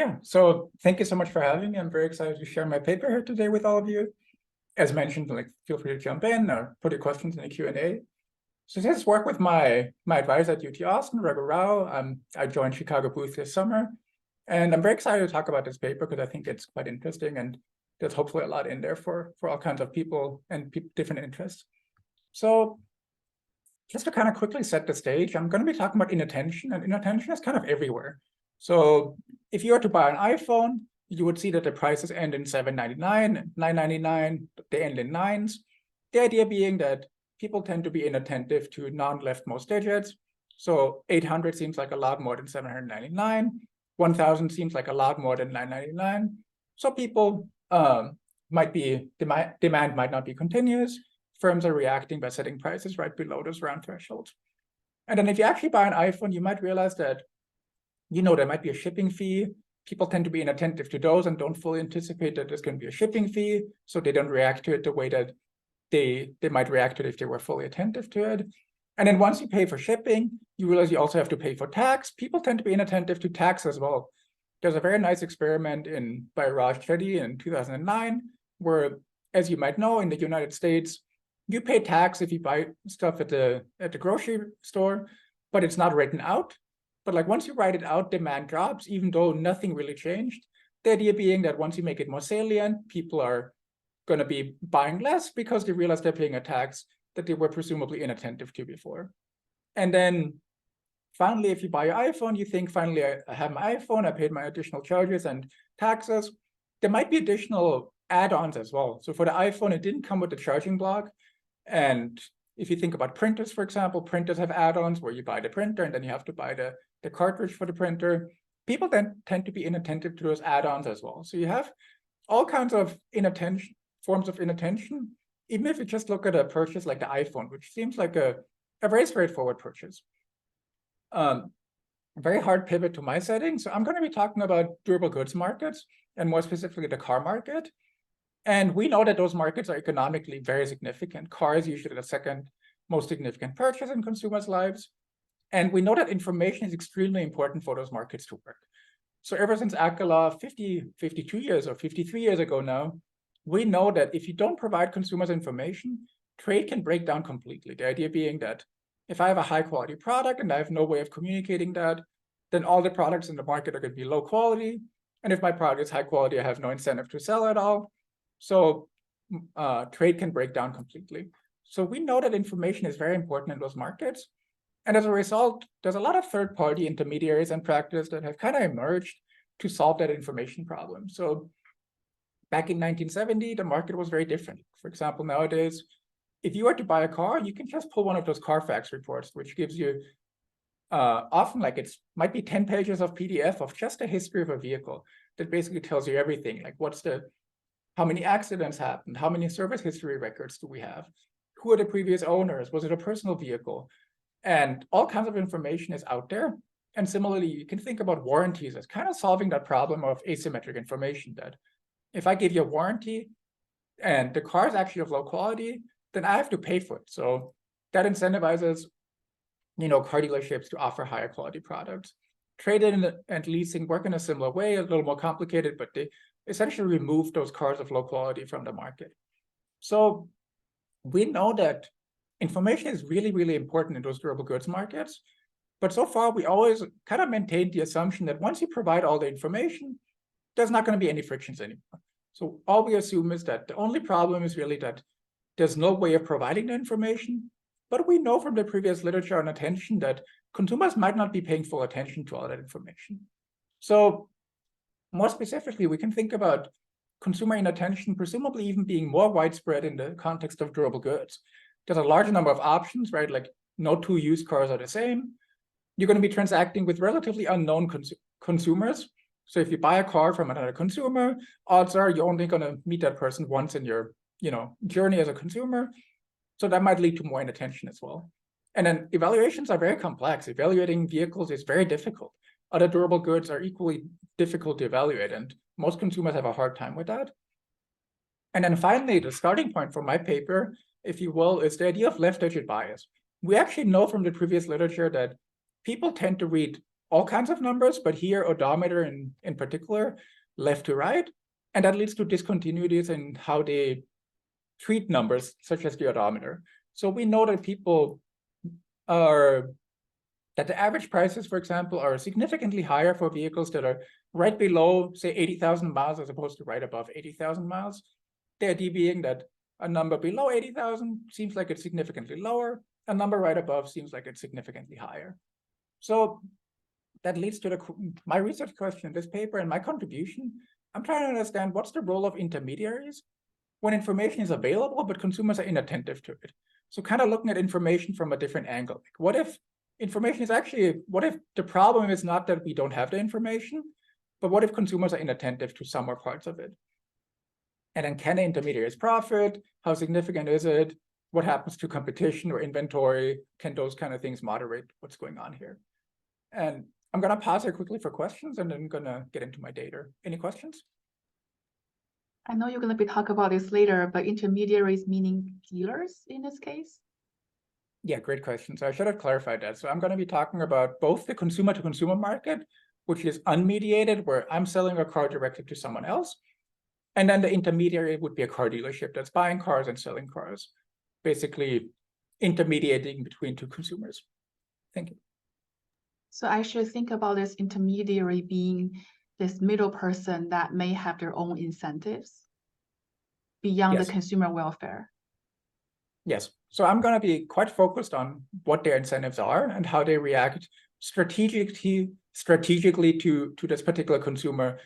Yeah, so thank you so much for having me. I'm very excited to share my paper here today with all of you. As mentioned, feel free to jump in or put your questions in the Q&A. So this work with my advisor at UT Austin, Raghu Rao. I joined Chicago booth this summer, and I'm very excited to talk about this paper because I think it's quite interesting, and there's hopefully a lot in there for all kinds of people and different interests. So just to kind of quickly set the stage, I'm going to be talking about inattention, and inattention is kind of everywhere. So if you were to buy an iPhone, you would see that the prices end in $7.99, $9.99, they end in nines. The idea being that people tend to be inattentive to non-leftmost digits. So 800 seems like a lot more than 799. 1,000 seems like a lot more than 999. So people might be, demand might not be continuous. Firms are reacting by setting prices right below those round thresholds. And then if you actually buy an iPhone, you might realize that, there might be a shipping fee. People tend to be inattentive to those and don't fully anticipate that there's going to be a shipping fee, so they don't react to it the way that they might react to it if they were fully attentive to it. And then once you pay for shipping, you realize you also have to pay for tax. People tend to be inattentive to tax as well. There's a very nice experiment by Raj Chetty in 2009, where, as you might know, in the United States, you pay tax if you buy stuff at the grocery store, but it's not written out. But once you write it out, demand drops, even though nothing really changed. The idea being that once you make it more salient, people are going to be buying less because they realize they're paying a tax that they were presumably inattentive to before. And then finally, if you buy your iPhone, you think, finally, I have my iPhone, I paid my additional charges and taxes. There might be additional add-ons as well. So for the iPhone, it didn't come with the charging block. And if you think about printers, for example, printers have add-ons where you buy the printer and then you have to buy the cartridge for the printer. People then tend to be inattentive to those add-ons as well. So you have all kinds of forms of inattention, even if you just look at a purchase like the iPhone, which seems like a very straightforward purchase. A very hard pivot to my setting. So I'm going to be talking about durable goods markets, and more specifically the car market. And we know that those markets are economically very significant. Cars usually the second most significant purchase in consumers' lives. And we know that information is extremely important for those markets to work. So ever since Akerlof 52 years or 53 years ago now, we know that if you don't provide consumers information, trade can break down completely. The idea being that if I have a high quality product and I have no way of communicating that, then all the products in the market are going to be low quality. And if my product is high quality, I have no incentive to sell at all. So trade can break down completely. So we know that information is very important in those markets. And as a result, there's a lot of third-party intermediaries and practice that have kind of emerged to solve that information problem. So back in 1970, the market was very different. For example, nowadays, if you were to buy a car, you can just pull one of those Carfax reports, which gives you often might be 10 pages of PDF of just a history of a vehicle that basically tells you everything, like how many accidents happened, how many service history records do we have, who are the previous owners, was it a personal vehicle? And all kinds of information is out there. And similarly, you can think about warranties as kind of solving that problem of asymmetric information, that if I give you a warranty and the car is actually of low quality, then I have to pay for it. So that incentivizes, car dealerships to offer higher quality products. Trade-in and leasing work in a similar way, a little more complicated, but they essentially remove those cars of low quality from the market. So we know that information is really, really important in those durable goods markets. But so far, we always kind of maintained the assumption that once you provide all the information, there's not going to be any frictions anymore. So all we assume is that the only problem is really that there's no way of providing the information. But we know from the previous literature on attention that consumers might not be paying full attention to all that information. So more specifically, we can think about consumer inattention presumably even being more widespread in the context of durable goods. There's a large number of options, right? Like no two used cars are the same. You're going to be transacting with relatively unknown consumers. So if you buy a car from another consumer, odds are you're only going to meet that person once in your journey as a consumer. So that might lead to more inattention as well. And then evaluations are very complex. Evaluating vehicles is very difficult. Other durable goods are equally difficult to evaluate, and most consumers have a hard time with that. And then finally, the starting point for my paper, if you will, is the idea of left digit bias. We actually know from the previous literature that people tend to read all kinds of numbers, but here odometer in particular, left to right. And that leads to discontinuities in how they treat numbers, such as the odometer. So we know that that the average prices, for example, are significantly higher for vehicles that are right below, say, 80,000 miles as opposed to right above 80,000 miles. The idea being that a number below 80,000 seems like it's significantly lower. A number right above seems like it's significantly higher. So that leads to my research question in this paper and my contribution. I'm trying to understand what's the role of intermediaries when information is available, but consumers are inattentive to it. So kind of looking at information from a different angle. Like, what if information is what if the problem is not that we don't have the information, but what if consumers are inattentive to some or parts of it? And then can the intermediaries profit? How significant is it? What happens to competition or inventory? Can those kind of things moderate what's going on here? And I'm going to pause here quickly for questions, and then I'm going to get into my data. Any questions? I know you're going to be talking about this later, but intermediaries meaning dealers in this case? Yeah, great question. So I should have clarified that. So I'm going to be talking about both the consumer-to-consumer market, which is unmediated, where I'm selling a car directly to someone else. And then the intermediary would be a car dealership that's buying cars and selling cars, basically intermediating between two consumers. Thank you. So I should think about this intermediary being this middle person that may have their own incentives beyond the consumer welfare. Yes. So I'm going to be quite focused on what their incentives are and how they react strategically to this particular consumer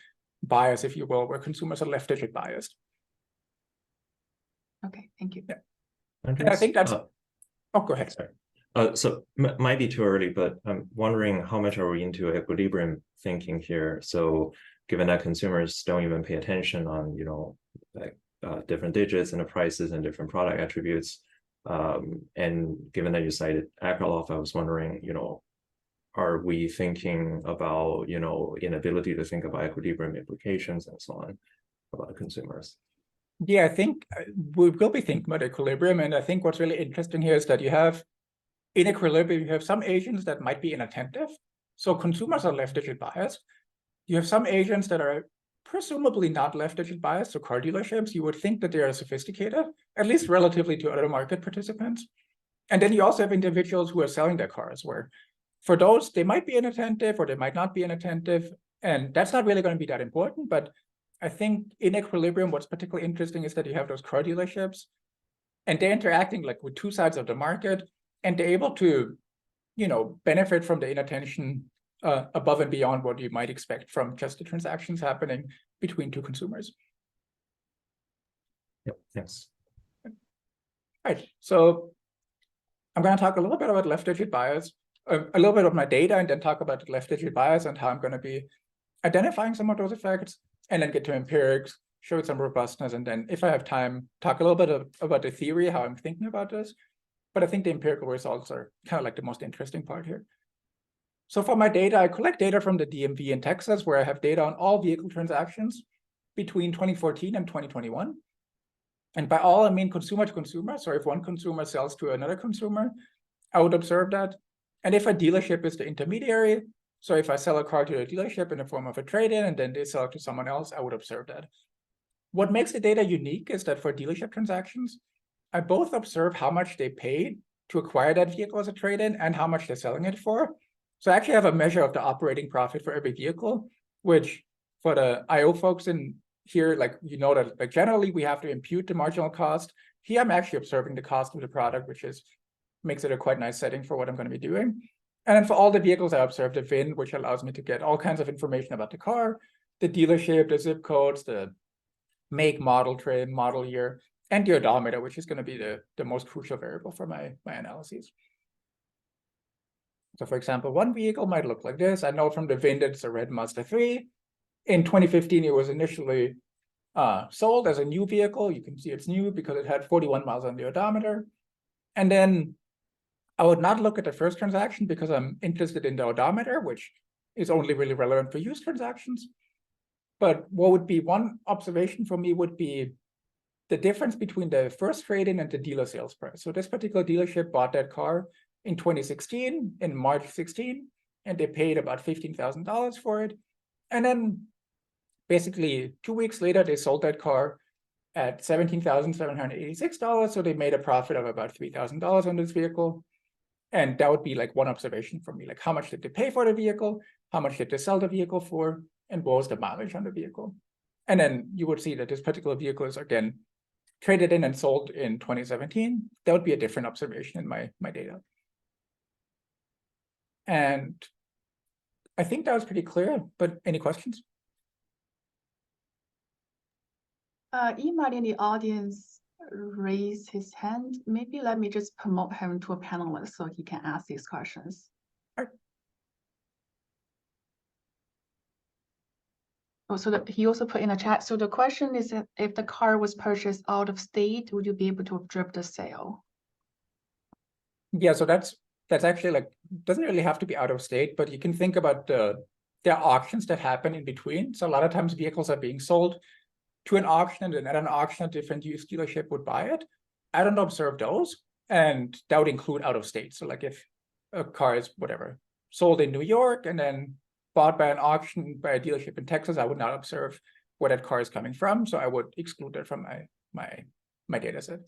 bias, if you will, where consumers are left digit biased. Okay, thank you. Yeah. Andreas, I think that's. Oh, go ahead. Sorry. So might be too early, but I'm wondering how much are we into equilibrium thinking here? So given that consumers don't even pay attention on, like different digits and the prices and different product attributes, and given that you cited Akerlof, I was wondering, are we thinking about, inability to think about equilibrium implications and so on about the consumers? Yeah, I think we will be thinking about equilibrium. And I think what's really interesting here is that in equilibrium, you have some agents that might be inattentive. So consumers are left digit biased. You have some agents that are presumably not left digit biased. So car dealerships, you would think that they are sophisticated, at least relatively to other market participants. And then you also have individuals who are selling their cars, where for those, they might be inattentive or they might not be inattentive. And that's not really going to be that important. But I think in equilibrium, what's particularly interesting is that you have those car dealerships and they're interacting like with two sides of the market, and they're able to, benefit from the inattention above and beyond what you might expect from just the transactions happening between two consumers. Yep, thanks. All right, so I'm going to talk a little bit about left digit bias, a little bit of my data, and then talk about left digit bias and how I'm going to be identifying some of those effects, and then get to empirics, show some robustness, and then if I have time, talk a little bit about the theory, how I'm thinking about this. But I think the empirical results are kind of like the most interesting part here. So for my data, I collect data from the DMV in Texas, where I have data on all vehicle transactions between 2014 and 2021. And by all, I mean consumer to consumer. So if one consumer sells to another consumer, I would observe that. And if a dealership is the intermediary, so if I sell a car to a dealership in the form of a trade-in and then they sell it to someone else, I would observe that. What makes the data unique is that for dealership transactions, I both observe how much they paid to acquire that vehicle as a trade-in and how much they're selling it for. So I actually have a measure of the operating profit for every vehicle, which for the IO folks in here, that like generally we have to impute the marginal cost. Here I'm actually observing the cost of the product, which makes it a quite nice setting for what I'm going to be doing. And then for all the vehicles, I observe the VIN, which allows me to get all kinds of information about the car, the dealership, the zip codes, the make, model, trim, model year, and the odometer, which is going to be the most crucial variable for my analyses. So for example, one vehicle might look like this. I know from the VIN that it's a red Mazda 3. In 2015, it was initially sold as a new vehicle. You can see it's new because it had 41 miles on the odometer. And then I would not look at the first transaction because I'm interested in the odometer, which is only really relevant for used transactions. But what would be one observation for me would be the difference between the first trade-in and the dealer sales price. So this particular dealership bought that car in 2016, in March 16, and they paid about $15,000 for it. And then basically 2 weeks later, they sold that car at $17,786. So they made a profit of about $3,000 on this vehicle. And that would be like one observation for me, like how much did they pay for the vehicle? How much did they sell the vehicle for? And what was the mileage on the vehicle? And then you would see that this particular vehicle is, again, traded in and sold in 2017. That would be a different observation in my data. And I think that was pretty clear, but any questions? Iman in the audience raised his hand. Maybe let me just promote him to a panelist so he can ask these questions. All right. Oh, so he also put in a chat. So the question is that if the car was purchased out of state, would you be able to observe the sale? Yeah, so that's actually like, doesn't really have to be out of state, but you can think about there are auctions that happen in between. So a lot of times vehicles are being sold to an auction, and then at an auction, a different used dealership would buy it. I don't observe those, and that would include out of state. So like if a car is whatever sold in New York and then bought by an auction by a dealership in Texas, I would not observe where that car is coming from. So I would exclude that from my data set.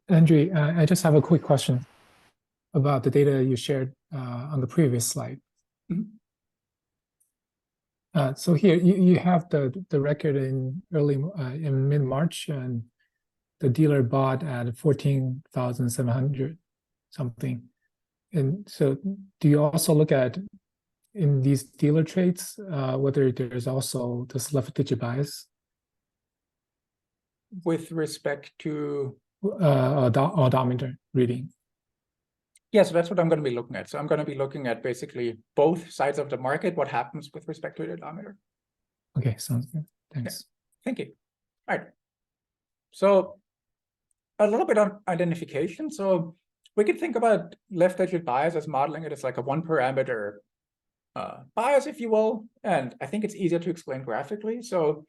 Andrew, I just have a quick question about the data you shared on the previous slide. Mhm. So here you have the record in in mid-March, and the dealer bought at 14,700 something. And so do you also look at in these dealer trades whether there's also this left digit bias With respect to odometer reading? yeah, so that's what I'm going to be looking at. So I'm going to be looking at basically both sides of the market, what happens with respect to the odometer. Okay, sounds good. Thanks. Thank you. All right. So a little bit on identification. So we could think about left digit bias as modeling it as like a one parameter bias, if you will. And I think it's easier to explain graphically. So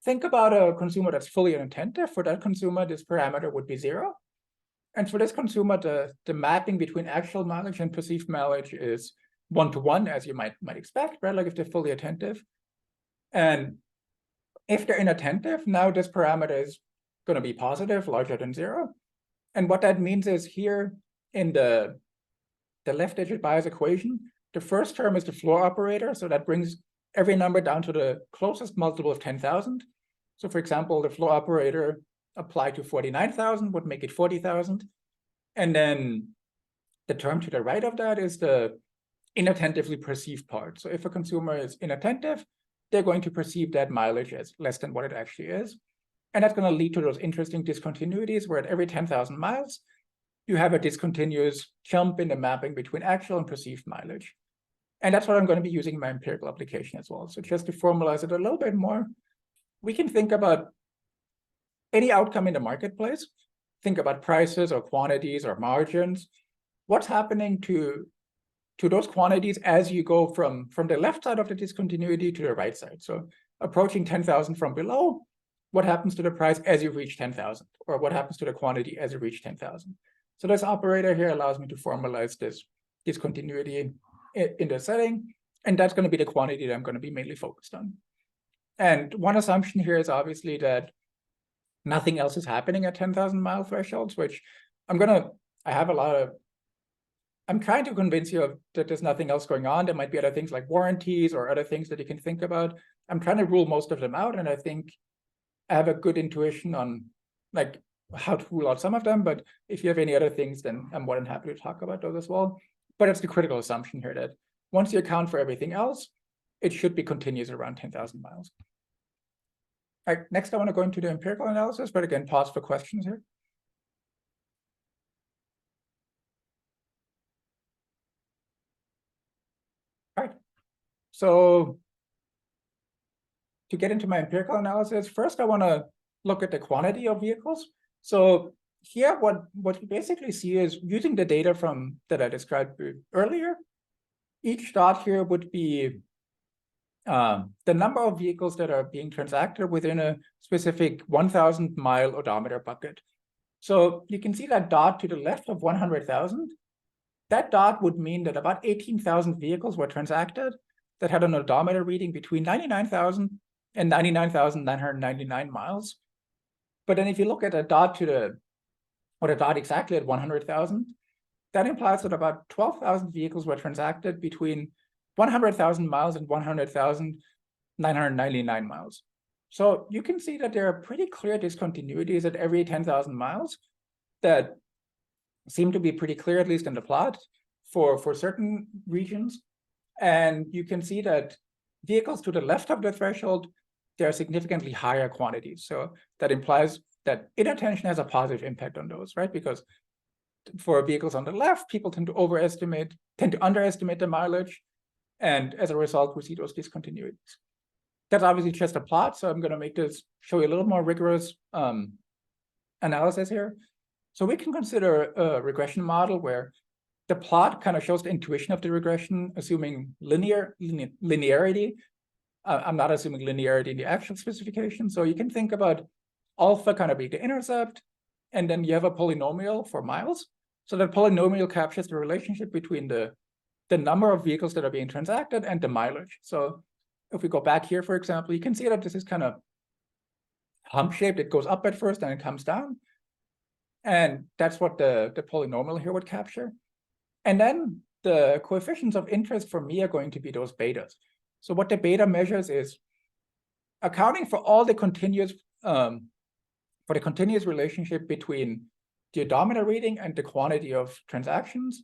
think about a consumer that's fully inattentive. For that consumer, this parameter would be 0. And for this consumer, the mapping between actual mileage and perceived mileage is 1-to-1, as you might expect, right? Like if they're fully attentive. And if they're inattentive, now this parameter is going to be positive, larger than 0. And what that means is here in the left digit bias equation, the first term is the floor operator. So that brings every number down to the closest multiple of 10,000. So for example, the floor operator applied to 49,000 would make it 40,000. And then the term to the right of that is the inattentively perceived part. So if a consumer is inattentive, they're going to perceive that mileage as less than what it actually is. And that's going to lead to those interesting discontinuities where at every 10,000 miles, you have a discontinuous jump in the mapping between actual and perceived mileage. And that's what I'm going to be using in my empirical application as well. So just to formalize it a little bit more, we can think about any outcome in the marketplace, think about prices or quantities or margins. What's happening to those quantities as you go from the left side of the discontinuity to the right side? So approaching 10,000 from below, what happens to the price as you reach 10,000? Or what happens to the quantity as you reach 10,000? So this operator here allows me to formalize this discontinuity in the setting. And that's going to be the quantity that I'm going to be mainly focused on. And one assumption here is obviously that nothing else is happening at 10,000 mile thresholds, which I'm trying to convince you that there's nothing else going on. There might be other things like warranties or other things that you can think about. I'm trying to rule most of them out, and I think I have a good intuition on like how to rule out some of them. But if you have any other things, then I'm more than happy to talk about those as well. But it's the critical assumption here that once you account for everything else, it should be continuous around 10,000 miles. All right, next I want to go into the empirical analysis, but again, pause for questions here. All right, so to get into my empirical analysis, first I want to look at the quantity of vehicles. So here, what you basically see is using the data that I described earlier, each dot here would be the number of vehicles that are being transacted within a specific 1,000 mile odometer bucket. So you can see that dot to the left of 100,000 that dot would mean that about 18,000 vehicles were transacted that had an odometer reading between 99,000 and 99,999 miles. But then if you look at a dot or a dot exactly at 100,000, that implies that about 12,000 vehicles were transacted between 100,000 miles and 100,999 miles. So you can see that there are pretty clear discontinuities at every 10,000 miles that seem to be pretty clear, at least in the plot, for certain regions. And you can see that vehicles to the left of the threshold, there are significantly higher quantities. So that implies that inattention has a positive impact on those, right? Because for vehicles on the left, people tend to underestimate the mileage. And as a result, we see those discontinuities. That's obviously just a plot, so I'm going to show you a little more rigorous analysis here. So we can consider a regression model where the plot kind of shows the intuition of the regression, assuming linearity. I'm not assuming linearity in the actual specification. So you can think about alpha kind of being the intercept, and then you have a polynomial for miles. So that polynomial captures the relationship between the number of vehicles that are being transacted and the mileage. So if we go back here, for example, you can see that this is kind of hump-shaped. It goes up at first and it comes down. And that's what the polynomial here would capture. And then the coefficients of interest for me are going to be those betas. So what the beta measures is accounting for all the continuous relationship between the odometer reading and the quantity of transactions,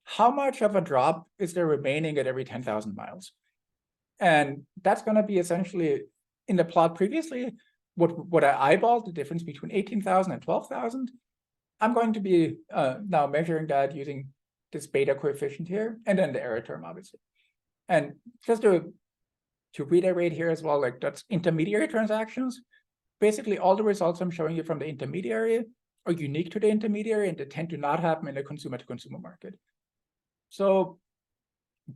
how much of a drop is there remaining at every 10,000 miles? And that's going to be essentially, in the plot previously, what I eyeballed, the difference between 18,000 and 12,000. I'm going to be now measuring that using this beta coefficient here, and then the error term, obviously. And just to reiterate here as well, like that's intermediary transactions. Basically, all the results I'm showing you from the intermediary are unique to the intermediary, and they tend to not happen in the consumer-to-consumer market. So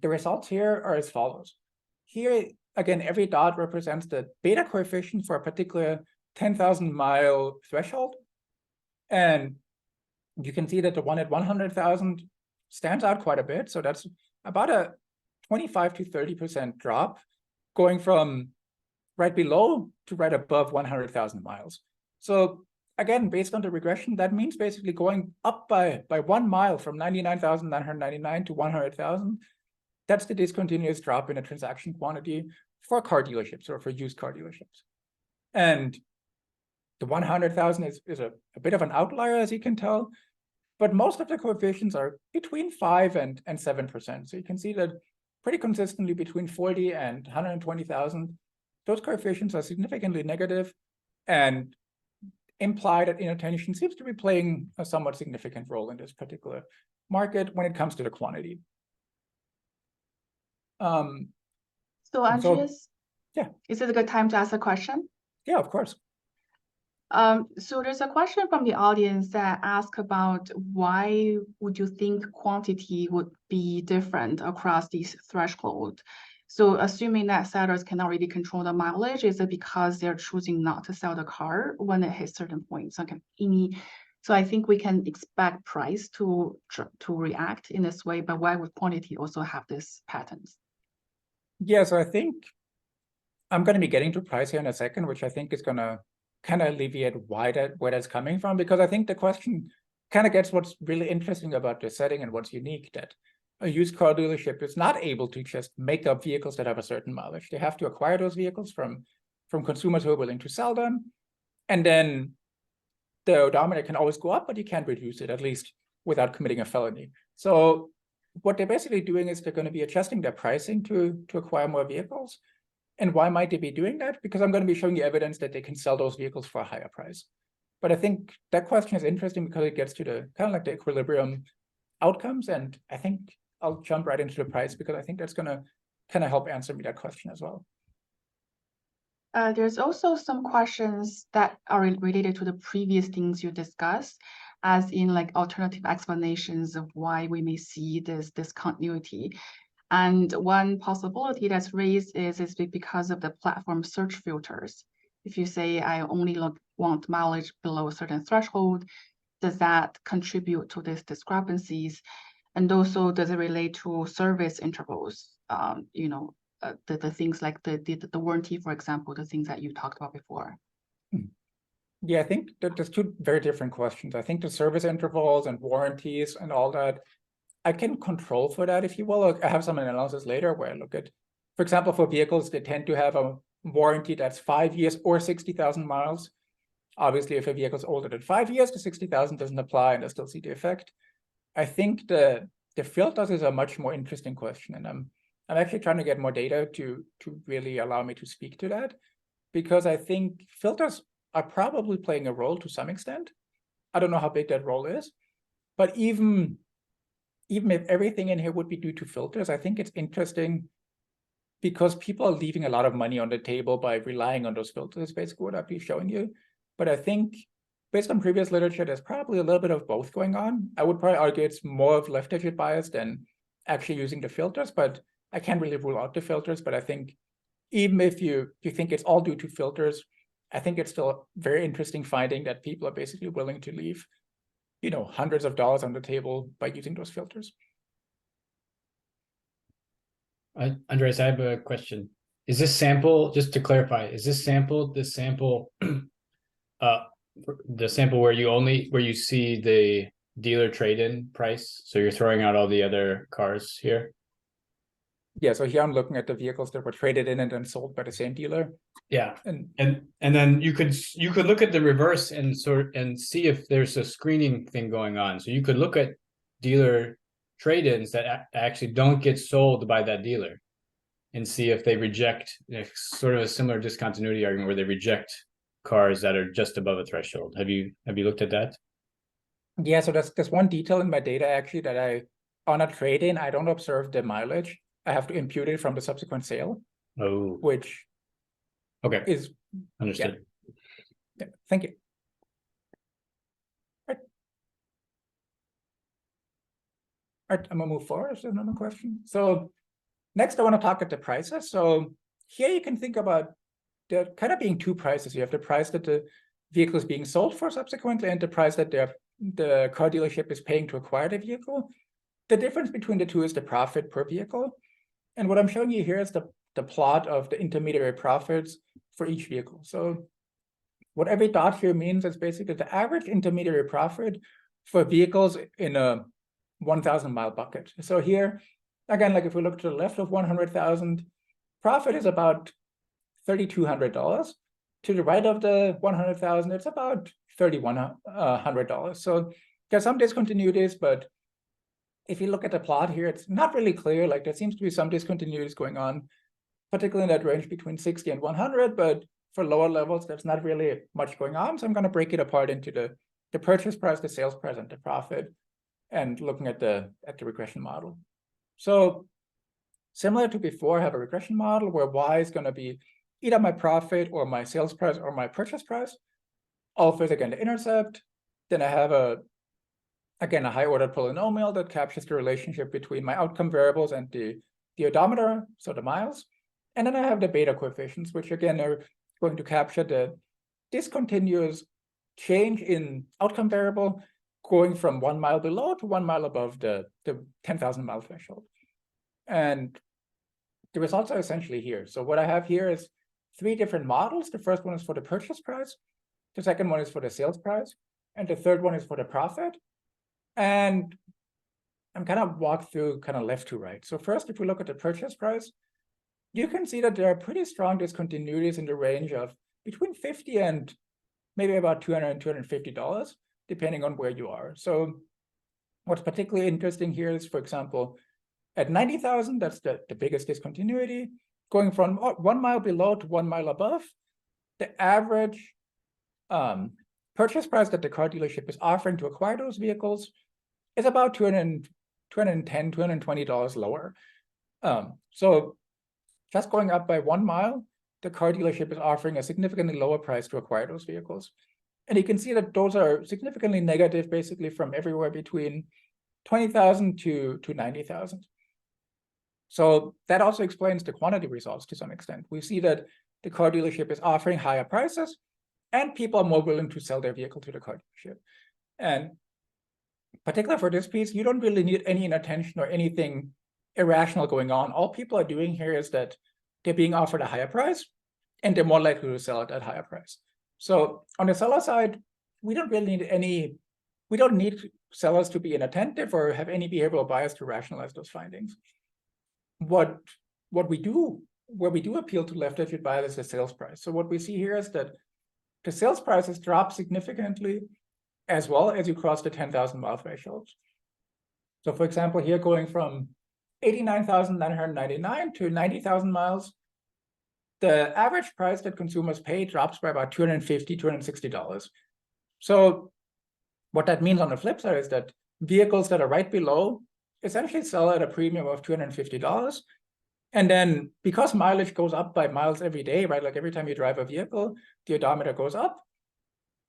the results here are as follows. Here, again, every dot represents the beta coefficient for a particular 10,000 mile threshold. And you can see that the one at 100,000 stands out quite a bit. So that's about a 25 to 30% drop, going from right below to right above 100,000 miles. So again, based on the regression, that means basically going up by 1 mile from 99,999 to 100,000. That's the discontinuous drop in a transaction quantity for car dealerships or for used car dealerships. And the 100,000 is a bit of an outlier, as you can tell, but most of the coefficients are between 5 and 7%. So you can see that pretty consistently between 40 and 120,000, those coefficients are significantly negative and imply that inattention seems to be playing a somewhat significant role in this particular market when it comes to the quantity. So Andreas, yeah, is it a good time to ask a question? Yeah, of course. So there's a question from the audience that asks about why would you think quantity would be different across these thresholds? So assuming that sellers cannot really control the mileage, is it because they're choosing not to sell the car when it hits certain points? Okay. So I think we can expect price to react in this way, but why would quantity also have these patterns? Yeah, so I think I'm going to be getting to price here in a second, which I think is going to kind of alleviate where that's coming from, because I think the question kind of gets what's really interesting about this setting and what's unique, that a used car dealership is not able to just make up vehicles that have a certain mileage. They have to acquire those vehicles from consumers who are willing to sell them. And then the odometer can always go up, but you can't reduce it, at least without committing a felony. So what they're basically doing is they're going to be adjusting their pricing to acquire more vehicles. And why might they be doing that? Because I'm going to be showing you evidence that they can sell those vehicles for a higher price. But I think that question is interesting because it gets to the kind of like the equilibrium outcomes. And I think I'll jump right into the price because I think that's going to kind of help answer me that question as well. There's also some questions that are related to the previous things you discussed, as in like alternative explanations of why we may see this discontinuity. And one possibility that's raised is because of the platform search filters. If you say, I only want mileage below a certain threshold, does that contribute to these discrepancies? And also, does it relate to service intervals? The things like the warranty, for example, the things that you talked about before. Yeah, I think that there's two very different questions. I think the service intervals and warranties and all that, I can control for that, if you will. I have some analysis later where I look at, for example, for vehicles, they tend to have a warranty that's 5 years or 60,000 miles. Obviously, if a vehicle is older than 5 years, the 60,000 doesn't apply and I still see the effect. I think the filters is a much more interesting question, and I'm actually trying to get more data to really allow me to speak to that, because I think filters are probably playing a role to some extent. I don't know how big that role is, but even if everything in here would be due to filters, I think it's interesting because people are leaving a lot of money on the table by relying on those filters, basically what I'd be showing you. But I think based on previous literature, there's probably a little bit of both going on. I would probably argue it's more of left digit bias than actually using the filters, but I can't really rule out the filters. But I think even if you think it's all due to filters, I think it's still a very interesting finding that people are basically willing to leave, hundreds of dollars on the table by using those filters. Andreas, I have a question. Is this sample, just to clarify, is this sample the sample where you see the dealer trade-in price? So you're throwing out all the other cars here? Yeah, so here I'm looking at the vehicles that were traded in and then sold by the same dealer. Yeah, And then you could look at the reverse and see if there's a screening thing going on. So you could look at dealer trade-ins that actually don't get sold by that dealer, and see if they reject, sort of a similar discontinuity argument where they reject cars that are just above a threshold. Have you looked at that? yeah, so there's one detail in my data actually that on a trade-in, I don't observe the mileage. I have to impute it from the subsequent sale. Oh, Which okay, is understood. Yeah, thank you. All right, I'm gonna move forward. Is there another question? So next I want to talk at the prices. So here you can think about there kind of being two prices. You have the price that the vehicle is being sold for subsequently, and the price that the car dealership is paying to acquire the vehicle. The difference between the two is the profit per vehicle. And what I'm showing you here is the plot of the intermediary profits for each vehicle. So what every dot here means is basically the average intermediary profit for vehicles in a 1,000 mile bucket. So here, again, like if we look to the left of 100,000, profit is about $3,200. To the right of the 100,000, it's about $3,100. So there's some discontinuities, but if you look at the plot here, it's not really clear. Like there seems to be some discontinuities going on, particularly in that range between 60 and 100, but for lower levels, there's not really much going on. So I'm going to break it apart into the purchase price, the sales price, and the profit, and looking at the regression model. So similar to before, I have a regression model where Y is going to be either my profit or my sales price or my purchase price. Alpha is again the intercept. Then I have a high ordered polynomial that captures the relationship between my outcome variables and the odometer, so the miles. And then I have the beta coefficients, which again are going to capture the discontinuous change in outcome variable going from 1 mile below to 1 mile above the 10,000 mile threshold. And the results are essentially here. So what I have here is 3 different models. The first one is for the purchase price. The second one is for the sales price. And the third one is for the profit. And I'm kind of walk through kind of left to right. So first, if we look at the purchase price, you can see that there are pretty strong discontinuities in the range of between $50 and maybe about $200 and $250, depending on where you are. So what's particularly interesting here is, for example, at 90,000, that's the biggest discontinuity, going from 1 mile below to 1 mile above, the average purchase price that the car dealership is offering to acquire those vehicles is about $210, $220 lower. So just going up by 1 mile, the car dealership is offering a significantly lower price to acquire those vehicles. And you can see that those are significantly negative, basically from everywhere between 20,000 to 90,000. So that also explains the quantity results to some extent. We see that the car dealership is offering higher prices and people are more willing to sell their vehicle to the car dealership. And particularly for this piece, you don't really need any inattention or anything irrational going on. All people are doing here is that they're being offered a higher price, and they're more likely to sell it at higher price. So on the seller side, we don't really need we don't need sellers to be inattentive or have any behavioral bias to rationalize those findings. What we do, where we do appeal to left-edged bias, is the sales price. So what we see here is that the sales prices drop significantly as well as you cross the 10,000 mile threshold. So for example, here going from 89,999 to 90,000 miles, the average price that consumers pay drops by about $250, $260. So what that means on the flip side is that vehicles that are right below essentially sell at a premium of $250. And then because mileage goes up by miles every day, right? Like every time you drive a vehicle, the odometer goes up.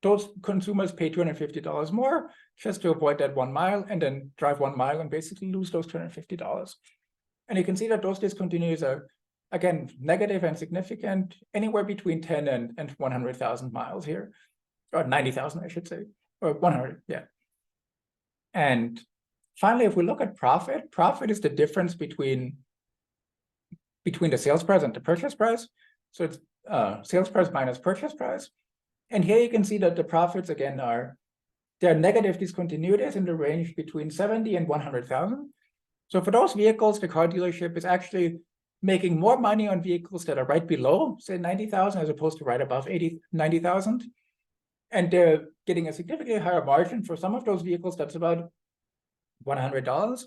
Those consumers pay $250 more just to avoid that 1 mile and then drive 1 mile and basically lose those $250. And you can see that those discontinuities are, again, negative and significant, anywhere between 10 and 100,000 miles here, or 90,000, I should say, or 100, yeah. And finally, if we look at profit, profit is the difference between the sales price and the purchase price. So it's sales price minus purchase price. And here you can see that the profits, again, there are negative discontinuities in the range between 70 and 100,000. So for those vehicles, the car dealership is actually making more money on vehicles that are right below, say 90,000, as opposed to right above 90,000. And they're getting a significantly higher margin for some of those vehicles. That's about $100.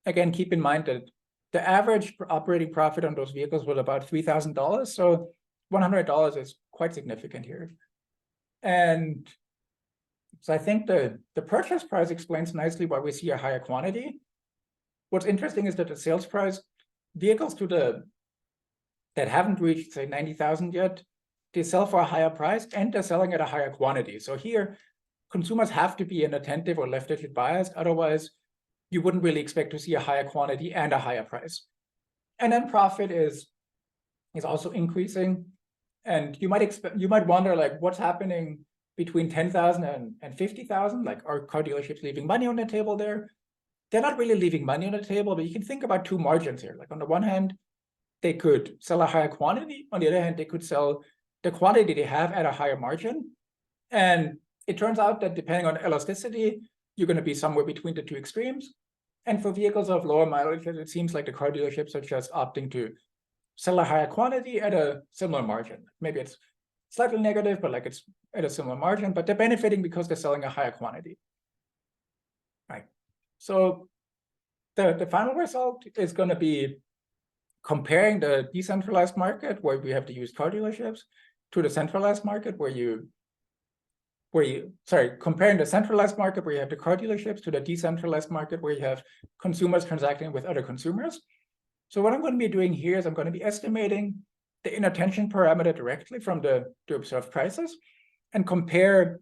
Again, keep in mind that the average operating profit on those vehicles was about $3,000. So $100 is quite significant here. And so I think the purchase price explains nicely why we see a higher quantity. What's interesting is that the sales price, vehicles that haven't reached, say, 90,000 yet, they sell for a higher price and they're selling at a higher quantity. So here, consumers have to be inattentive or left-edged biased. Otherwise, you wouldn't really expect to see a higher quantity and a higher price. And then profit is also increasing. And you might wonder, like, what's happening between 10,000 and 50,000? Like, are car dealerships leaving money on the table there? They're not really leaving money on the table, but you can think about two margins here. Like, on the one hand, they could sell a higher quantity. On the other hand, they could sell the quantity they have at a higher margin. And it turns out that depending on elasticity, you're going to be somewhere between the two extremes. And for vehicles of lower mileage, it seems like the car dealerships are just opting to sell a higher quantity at a similar margin. Maybe it's slightly negative, but like it's at a similar margin, but they're benefiting because they're selling a higher quantity. Right. So the final result is going to be comparing the decentralized market where we have to use car dealerships to the centralized market comparing the centralized market where you have the car dealerships to the decentralized market where you have consumers transacting with other consumers. So what I'm going to be doing here is I'm going to be estimating the inattention parameter directly from the observed prices and compare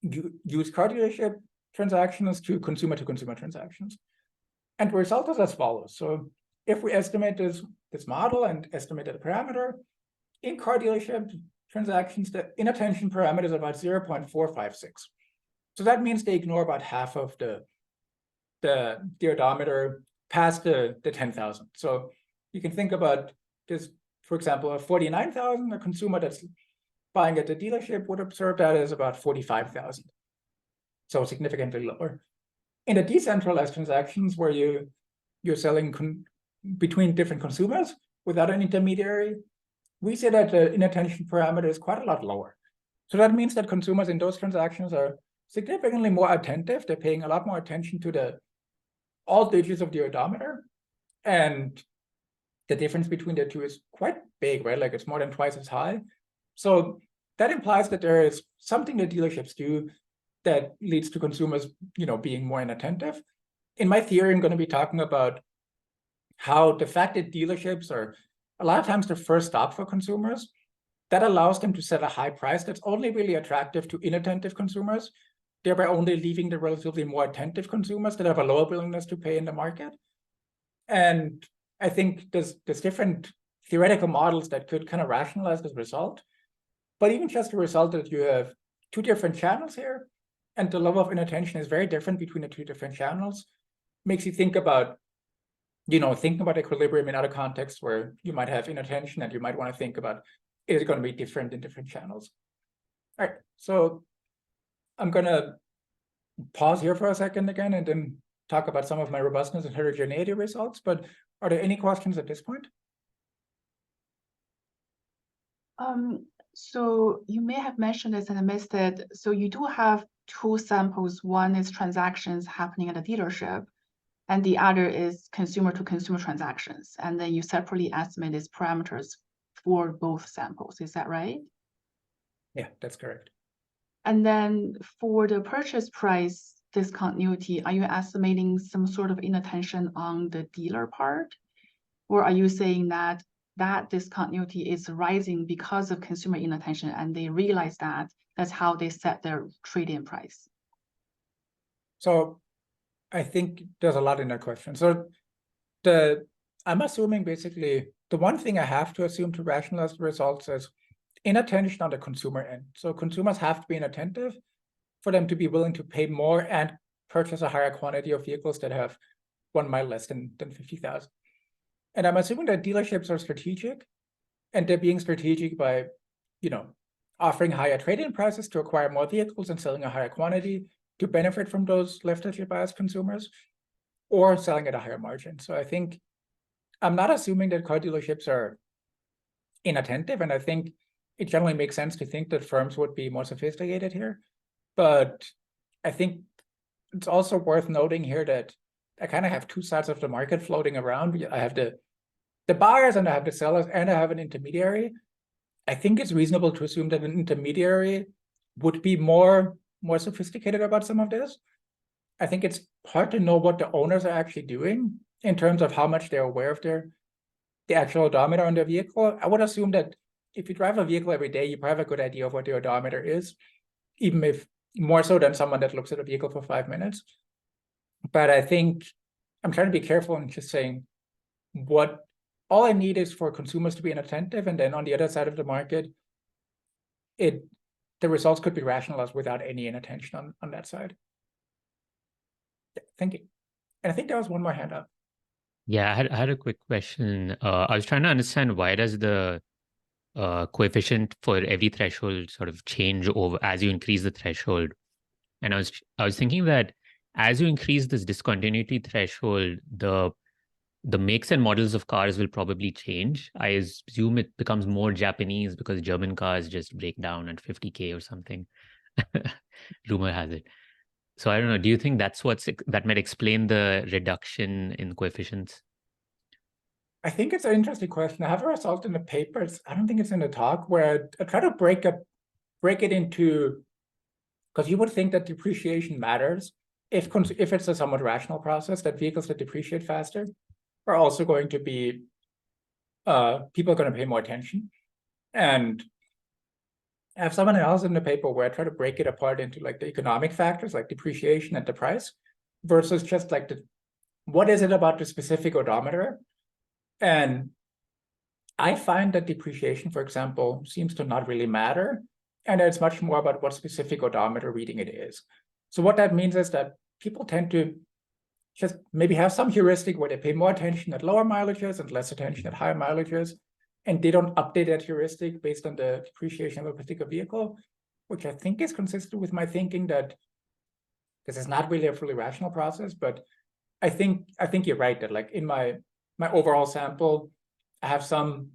used car dealership transactions to consumer transactions. And the result is as follows. So if we estimate this model and estimate the parameter, in car dealership transactions, the inattention parameter is about 0.456. So that means they ignore about half of the odometer past the 10,000. So you can think about this, for example, a 49,000, a consumer that's buying at the dealership would observe that as about 45,000. So significantly lower. In the decentralized transactions where you're selling between different consumers without an intermediary, we say that the inattention parameter is quite a lot lower. So that means that consumers in those transactions are significantly more attentive. They're paying a lot more attention to all digits of the odometer. And the difference between the two is quite big, right? Like it's more than twice as high. So that implies that there is something that dealerships do that leads to consumers, being more inattentive. In my theory, I'm going to be talking about how the fact that dealerships are a lot of times the first stop for consumers, that allows them to set a high price that's only really attractive to inattentive consumers, thereby only leaving the relatively more attentive consumers that have a lower willingness to pay in the market. And I think there's different theoretical models that could kind of rationalize this result. But even just the result that you have two different channels here, and the level of inattention is very different between the two different channels. Makes you think about, thinking about equilibrium in other contexts where you might have inattention, and you might want to think about, is it going to be different in different channels? All right, so I'm going to pause here for a second again and then talk about some of my robustness and heterogeneity results. But are there any questions at this point? So you may have mentioned this and I missed it. So you do have two samples. One is transactions happening at a dealership, and the other is consumer-to-consumer transactions. And then you separately estimate these parameters for both samples. Is that right? Yeah, that's correct. And then for the purchase price discontinuity, are you estimating some sort of inattention on the dealer part? Or are you saying that that discontinuity is rising because of consumer inattention and they realize that that's how they set their trade-in price? So I think there's a lot in that question. So I'm assuming basically the one thing I have to assume to rationalize the results is inattention on the consumer end. So consumers have to be inattentive for them to be willing to pay more and purchase a higher quantity of vehicles that have 1 mile less than 50,000. And I'm assuming that dealerships are strategic, and they're being strategic by, offering higher trade-in prices to acquire more vehicles and selling a higher quantity to benefit from those left-handed biased consumers, or selling at a higher margin. So I think I'm not assuming that car dealerships are inattentive, and I think it generally makes sense to think that firms would be more sophisticated here. But I think it's also worth noting here that I kind of have two sides of the market floating around. I have the buyers and I have the sellers, and I have an intermediary. I think it's reasonable to assume that an intermediary would be more sophisticated about some of this. I think it's hard to know what the owners are actually doing in terms of how much they're aware of the actual odometer on their vehicle. I would assume that if you drive a vehicle every day, you probably have a good idea of what the odometer is, even if more so than someone that looks at a vehicle for 5 minutes. But I think I'm trying to be careful in just saying all I need is for consumers to be inattentive, and then on the other side of the market, the results could be rationalized without any inattention on that side. Thank you. And I think there was one more hand up. Yeah, I had a quick question. I was trying to understand, why does the coefficient for every threshold sort of change over as you increase the threshold? And I was thinking that as you increase this discontinuity threshold, the makes and models of cars will probably change. I assume it becomes more Japanese because German cars just break down at 50K or something. Rumor has it. So I don't know. Do you think that might explain the reduction in coefficients? I think it's an interesting question. I have a result in the papers. I don't think it's in the talk, where I try to break it into, because you would think that depreciation matters if it's a somewhat rational process, that vehicles that depreciate faster are also going to be, people are going to pay more attention. And I have someone else in the paper where I try to break it apart into like the economic factors, like depreciation and the price, versus just like what is it about the specific odometer? And I find that depreciation, for example, seems to not really matter. And it's much more about what specific odometer reading it is. So what that means is that people tend to just maybe have some heuristic where they pay more attention at lower mileages and less attention at higher mileages. And they don't update that heuristic based on the depreciation of a particular vehicle, which I think is consistent with my thinking that this is not really a fully rational process. But I think you're right that like in my overall sample, I have some,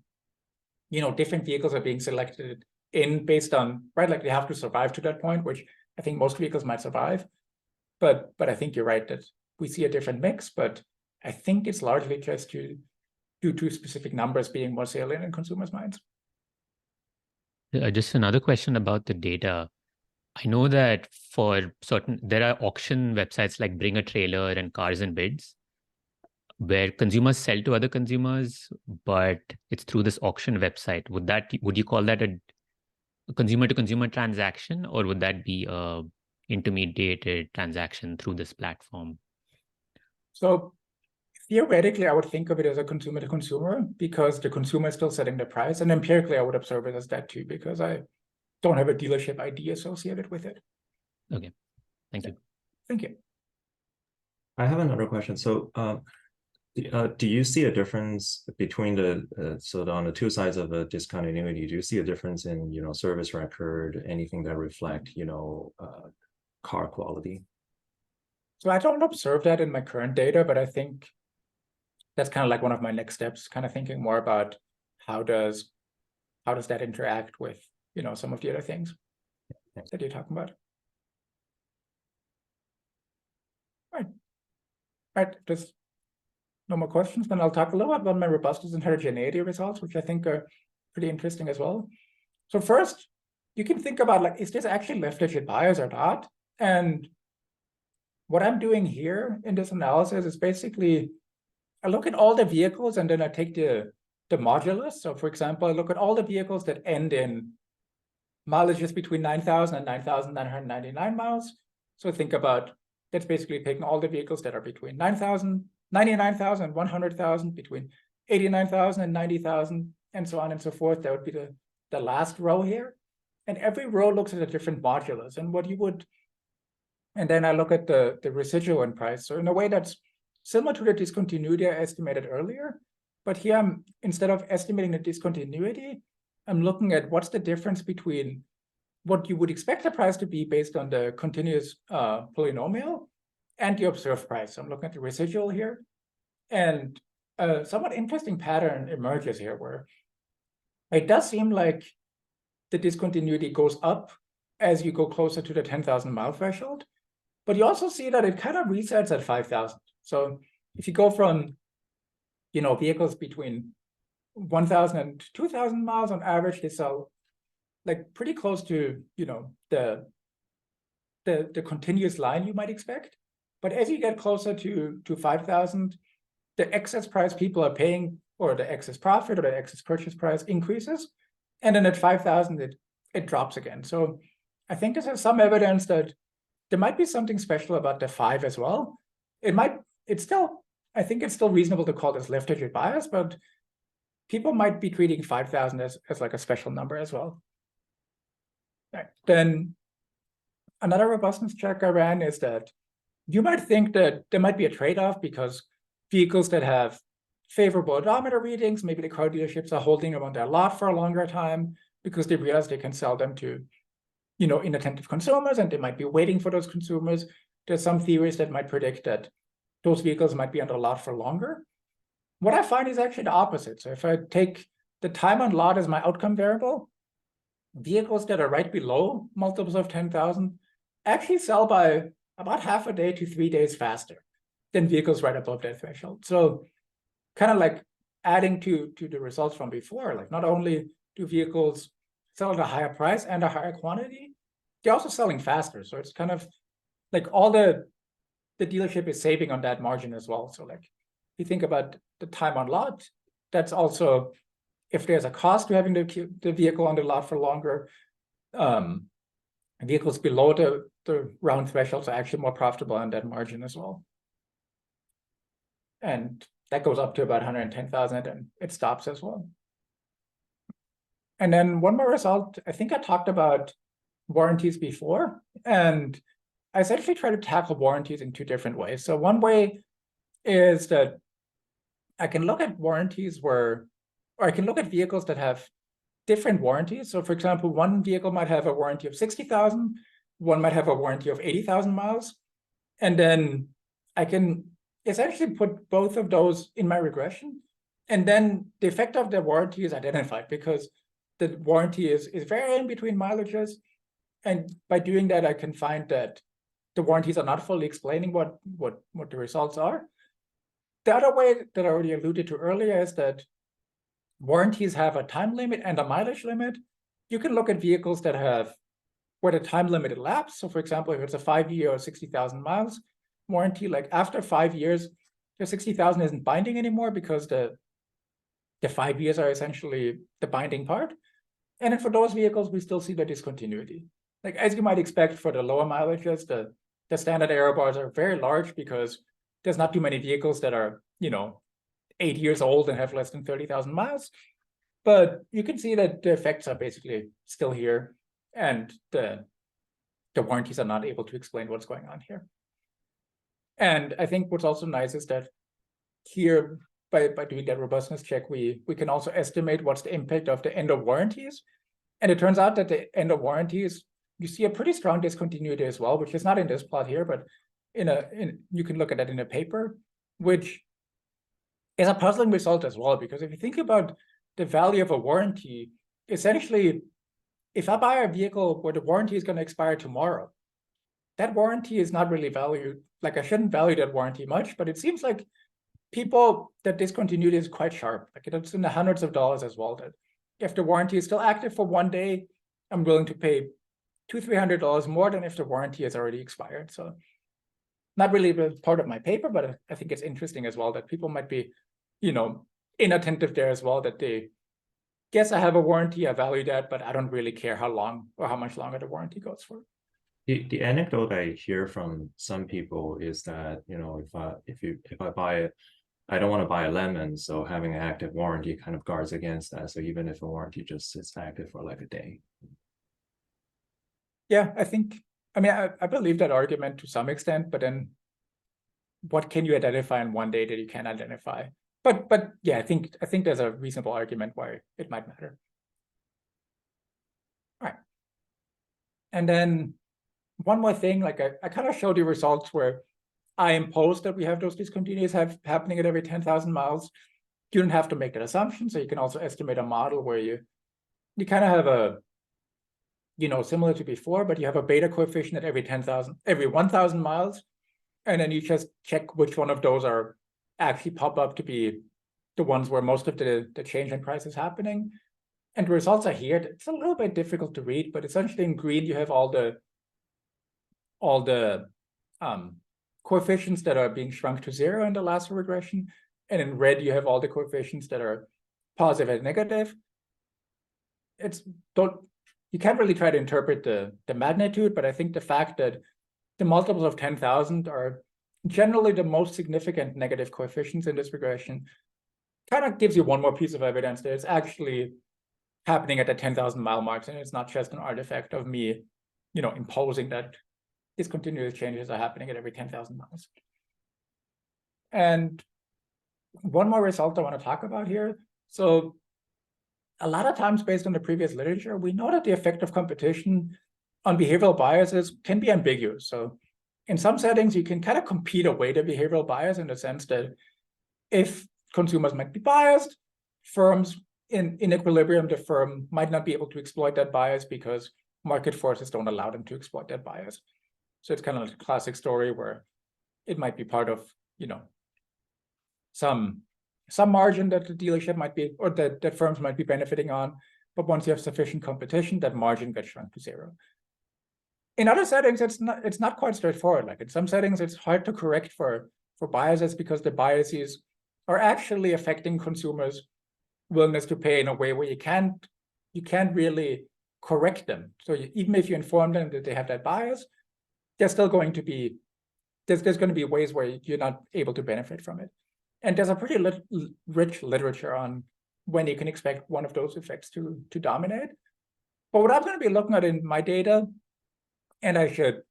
different vehicles are being selected in based on, right, like they have to survive to that point, which I think most vehicles might survive. But I think you're right that we see a different mix, but I think it's largely just due to specific numbers being more salient in consumers' minds. Just another question about the data. I know that there are auction websites like Bring a Trailer and Cars and Bids, where consumers sell to other consumers, but it's through this auction website. Would you call that a consumer-to-consumer transaction, or would that be a intermediated transaction through this platform? So theoretically, I would think of it as a consumer-to-consumer because the consumer is still setting the price. And empirically, I would observe it as that too, because I don't have a dealership ID associated with it. Okay. Thank you. Thank you. I have another question. So, do you see a difference between the so on the two sides of a discontinuity? Do you see a difference in service record, anything that reflect car quality? So I don't observe that in my current data, but I think that's kind of like one of my next steps, kind of thinking more about how does that interact with some of the other things that you're talking about. Right, just no more questions. Then I'll talk a little bit about my robustness and heterogeneity results, which I think are pretty interesting as well. So first, you can think about like, is this actually left-digit bias or not? And what I'm doing here in this analysis is basically, I look at all the vehicles and then I take the modulus. So for example, I look at all the vehicles that end in mileages between 9,000 and 9,999 miles. So think about, that's basically taking all the vehicles that are between 9,000, 99,000, and 100,000, between 89,000 and 90,000, and so on and so forth. That would be the last row here. And every row looks at a different modulus. And what you would, and then I look at the residual in price. So in a way that's similar to the discontinuity I estimated earlier. But here, instead of estimating the discontinuity, I'm looking at what's the difference between what you would expect the price to be based on the continuous polynomial and the observed price. So I'm looking at the residual here. And a somewhat interesting pattern emerges here where it does seem like the discontinuity goes up as you go closer to the 10,000 mile threshold. But you also see that it kind of resets at 5,000. So if you go from vehicles between 1,000 and 2,000 miles on average, they sell like pretty close to the continuous line you might expect. But as you get closer to 5,000, the excess price people are paying, or the excess profit or the excess purchase price increases. And then at 5,000, it drops again. So I think this has some evidence that there might be something special about the 5 as well. I think it's still reasonable to call this left-digit bias, but people might be treating 5,000 as like a special number as well. Right. Then another robustness check I ran is that you might think that there might be a trade-off because vehicles that have favorable odometer readings, maybe the car dealerships are holding them on their lot for a longer time because they realize they can sell them to, inattentive consumers, and they might be waiting for those consumers. There's some theories that might predict that those vehicles might be on the lot for longer. What I find is actually the opposite. So if I take the time on lot as my outcome variable, vehicles that are right below multiples of 10,000 actually sell by about half a day to 3 days faster than vehicles right above that threshold. So kind of like adding to the results from before, like not only do vehicles sell at a higher price and a higher quantity, they're also selling faster. So it's kind of like all the dealership is saving on that margin as well. So like if you think about the time on lot, that's also, if there's a cost to having the vehicle on the lot for longer, vehicles below the round thresholds are actually more profitable on that margin as well. And that goes up to about 110,000 and it stops as well. And then one more result, I think I talked about warranties before, and I essentially try to tackle warranties in 2 different ways. So one way is that I can look at warranties or I can look at vehicles that have different warranties. So for example, one vehicle might have a warranty of 60,000, one might have a warranty of 80,000 miles. And then I can essentially put both of those in my regression. And then the effect of the warranty is identified because the warranty is varying between mileages. And by doing that, I can find that the warranties are not fully explaining what the results are. The other way that I already alluded to earlier is that warranties have a time limit and a mileage limit. You can look at vehicles that have where the time limit elapsed. So for example, if it's a 5-year or 60,000 miles warranty, like after 5 years, the 60,000 isn't binding anymore because the 5 years are essentially the binding part. And then for those vehicles, we still see the discontinuity. Like as you might expect for the lower mileages, the standard error bars are very large because there's not too many vehicles that are, 8 years old and have less than 30,000 miles. But you can see that the effects are basically still here. And the the warranties are not able to explain what's going on here. And I think what's also nice is that here, by doing that robustness check, we can also estimate what's the impact of the end of warranties. And it turns out that the end of warranties, you see a pretty strong discontinuity as well, which is not in this plot here, but you can look at that in a paper, which is a puzzling result as well, because if you think about the value of a warranty, essentially, if I buy a vehicle where the warranty is going to expire tomorrow, that warranty is not really valued. Like, I shouldn't value that warranty much, but it seems like people, that discontinuity is quite sharp. Like, it's in the hundreds of dollars as well, that if the warranty is still active for one day, I'm willing to pay $200-300 more than if the warranty has already expired. So not really part of my paper, but I think it's interesting as well that people might be, inattentive there as well, that they guess I have a warranty, I value that, but I don't really care how long or how much longer the warranty goes for. The anecdote I hear from some people is that, if I buy it, I don't want to buy a lemon, so having an active warranty kind of guards against that. So even if a warranty just sits active for like a day. Yeah, I believe that argument to some extent, but then what can you identify in one day that you can't identify? But yeah, I think there's a reasonable argument why it might matter. All right. And then one more thing, like I kind of showed you results where I impose that we have those discontinuities happening at every 10,000 miles. You don't have to make that assumption. So you can also estimate a model where you kind of have a, similar to before, but you have a beta coefficient at every 1,000 miles. And then you just check which one of those are actually pop up to be the ones where most of the change in price is happening. And the results are here. It's a little bit difficult to read, but essentially in green, you have all the coefficients that are being shrunk to 0 in the lasso regression. And in red, you have all the coefficients that are positive and negative. You can't really try to interpret the magnitude, but I think the fact that the multiples of 10,000 are generally the most significant negative coefficients in this regression kind of gives you one more piece of evidence that it's actually happening at the 10,000 mile marks, and it's not just an artifact of me, imposing that discontinuous changes are happening at every 10,000 miles. And one more result I want to talk about here. So a lot of times, based on the previous literature, we know that the effect of competition on behavioral biases can be ambiguous. So in some settings, you can kind of compete away the behavioral bias in the sense that if consumers might be biased, firms in equilibrium, the firm might not be able to exploit that bias because market forces don't allow them to exploit that bias. So it's kind of like a classic story where it might be part of, some margin that the dealership might be, or that firms might be benefiting on. But once you have sufficient competition, that margin gets shrunk to 0. In other settings, it's not quite straightforward. Like in some settings, it's hard to correct for biases because the biases are actually affecting consumers' willingness to pay in a way where you can't really correct them. So even if you inform them that they have that bias, there's still going to be there's going to be ways where you're not able to benefit from it. And there's a pretty rich literature on when you can expect one of those effects to dominate. But what I'm going to be looking at in my data, and I should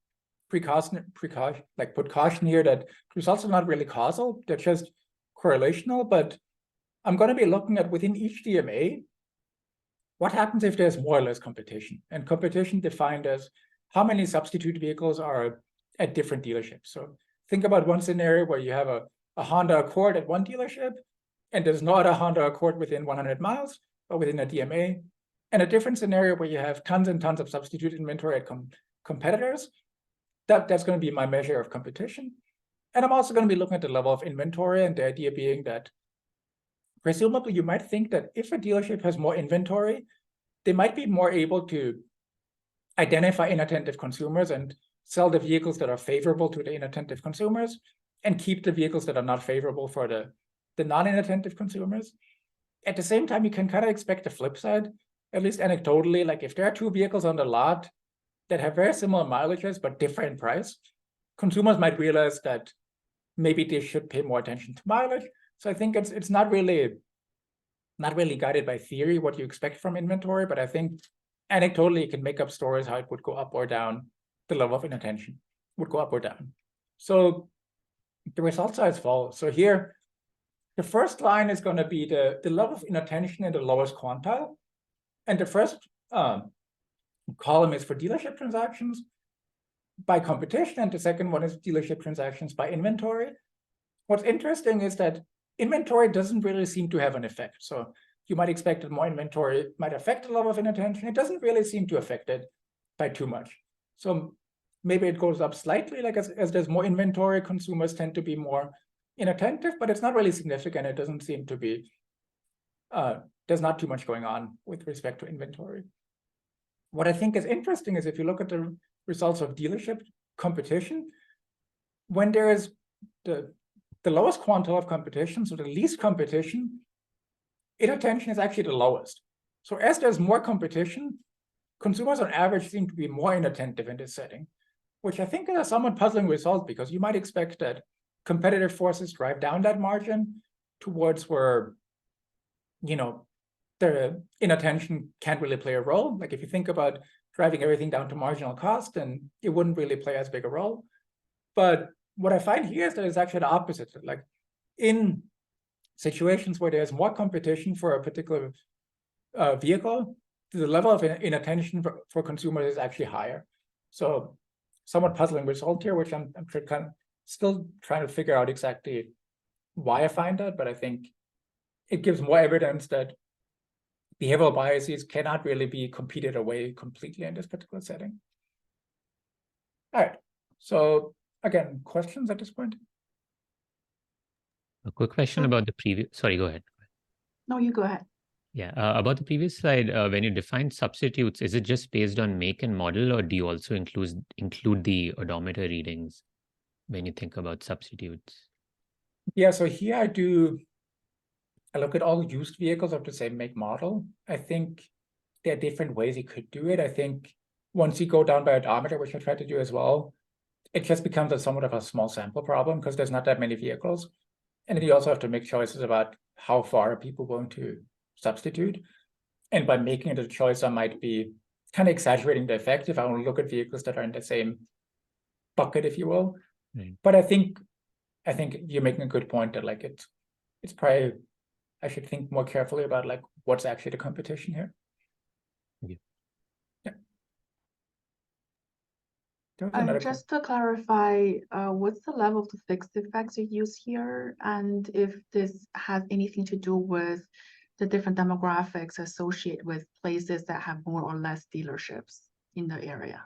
put caution here that results are not really causal, they're just correlational, but I'm going to be looking at within each DMA, what happens if there's more or less competition? And competition defined as how many substitute vehicles are at different dealerships. So think about one scenario where you have a Honda Accord at one dealership, and there's not a Honda Accord within 100 miles, or within a DMA, and a different scenario where you have tons and tons of substitute inventory at competitors. That's going to be my measure of competition. And I'm also going to be looking at the level of inventory, and the idea being that presumably you might think that if a dealership has more inventory, they might be more able to identify inattentive consumers and sell the vehicles that are favorable to the inattentive consumers and keep the vehicles that are not favorable for the non-inattentive consumers. At the same time, you can kind of expect the flip side, at least anecdotally, like if there are two vehicles on the lot that have very similar mileages but different price, consumers might realize that maybe they should pay more attention to mileage. So I think it's not really guided by theory what you expect from inventory, but I think anecdotally you can make up stories how it would go up or down the level of inattention would go up or down. So the results are as follows. So here, the first line is going to be the level of inattention in the lowest quantile. And the first column is for dealership transactions by competition, and the second one is dealership transactions by inventory. What's interesting is that inventory doesn't really seem to have an effect. So you might expect that more inventory might affect the level of inattention. It doesn't really seem to affect it by too much. So maybe it goes up slightly, like as there's more inventory, consumers tend to be more inattentive, but it's not really significant. It doesn't seem to be, there's not too much going on with respect to inventory. What I think is interesting is if you look at the results of dealership competition, when there is the lowest quantile of competition, so the least competition, inattention is actually the lowest. So as there's more competition, consumers on average seem to be more inattentive in this setting, which I think is a somewhat puzzling result, because you might expect that competitive forces drive down that margin towards where, you know, the inattention can't really play a role. Like if you think about driving everything down to marginal cost, then it wouldn't really play as big a role. But what I find here is that it's actually the opposite. Like in situations where there's more competition for a particular vehicle, the level of inattention for consumers is actually higher. So somewhat puzzling result here, which I'm kind of still trying to figure out exactly why I find that, but I think it gives more evidence that behavioral biases cannot really be competed away completely in this particular setting. All right, so again, questions at this point? A quick question about the previous, sorry, go ahead. No, you go ahead. Yeah, about the previous slide, when you define substitutes, is it just based on make and model, or do you also include the odometer readings when you think about substitutes? Yeah, so here I look at all used vehicles of the same make model. I think there are different ways you could do it. I think once you go down by odometer, which I tried to do as well, it just becomes a somewhat of a small sample problem because there's not that many vehicles. And then you also have to make choices about how far are people going to substitute. And by making it a choice, I might be kind of exaggerating the effect if I want to look at vehicles that are in the same bucket, if you will. Right. But I think you're making a good point that like it's probably, I should think more carefully about like what's actually the competition here. Yeah. Yeah. There was another Just to clarify, what's the level of the fixed effects you use here? And if this has anything to do with the different demographics associated with places that have more or less dealerships in the area?